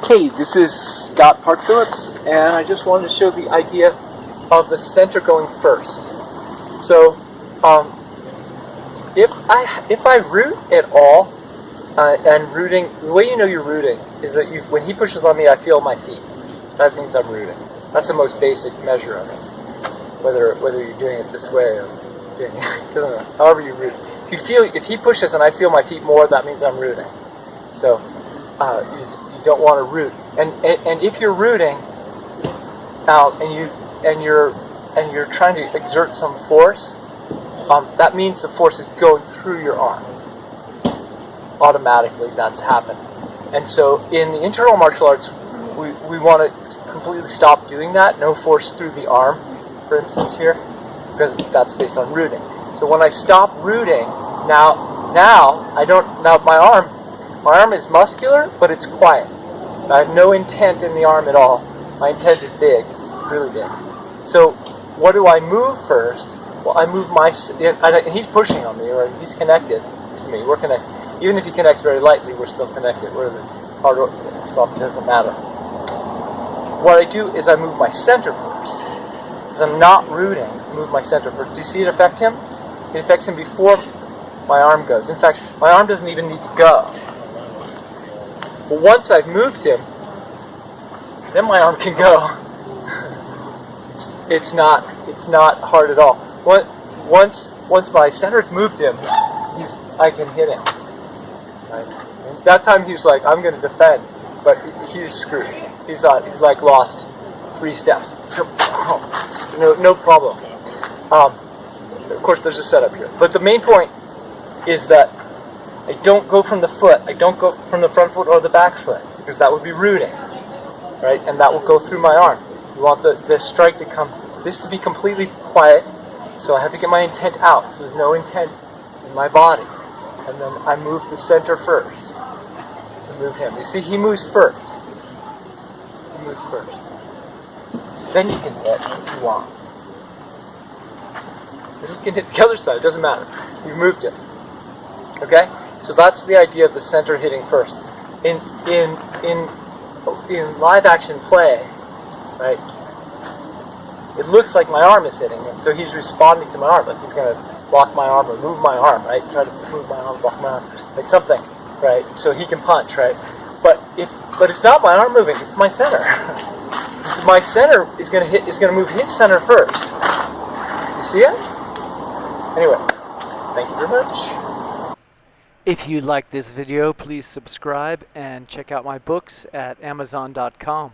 Hey, this is Scott Park Phillips, and I just wanted to show the idea of the center going first. So, if I root at all, and rooting, the way you know you're rooting is that when he pushes on me, I feel my feet. That means I'm rooting. That's the most basic measure of it. Whether you're doing it this way or doing it, however you root. If he pushes and I feel my feet more, that means I'm rooting. So, you don't want to root. And if you're rooting out and you're trying to exert some force, that means the force is going through your arm. Automatically, that's happening. And so in the internal martial arts, we want to completely stop doing that. No force through the arm, for instance here, because that's based on rooting. So when I stop rooting, now my arm is muscular, but it's quiet. I have no intent in the arm at all. My intent is big. It's really big. So what do I move first? Well, I move he's pushing on me, or he's connected to me. We're connected. Even if he connects very lightly, we're still connected. We're the hard soft, it doesn't matter. What I do is I move my center first. Because I'm not rooting, I move my center first. Do you see it affect him? It affects him before my arm goes. In fact, my arm doesn't even need to go. But once I've moved him, then my arm can go. It's not hard at all. Once my center's moved him, I can hit him. Right? And that time he was like, I'm going to defend, but he's screwed. He's like lost 3 steps. No problem. Of course, there's a setup here. But the main point is that I don't go from the foot. I don't go from the front foot or the back foot, because that would be rooting, right? And that will go through my arm. You want the strike to be completely quiet, so I have to get my intent out. So there's no intent in my body. And then I move the center first to move him. You see, he moves first. He moves first. Then you can hit if you want. Or you can hit the other side. It doesn't matter. You've moved it. Okay? So that's the idea of the center hitting first. In live action play, right? It looks like my arm is hitting him, so he's responding to my arm, like he's going to block my arm or move my arm, right? Try to move my arm, block my arm, like something, right? So he can punch, right? But it's not my arm moving; it's my center. So my center is going to move his center first. You see it? Anyway, thank you very much. If you like this video, please subscribe and check out my books at Amazon.com.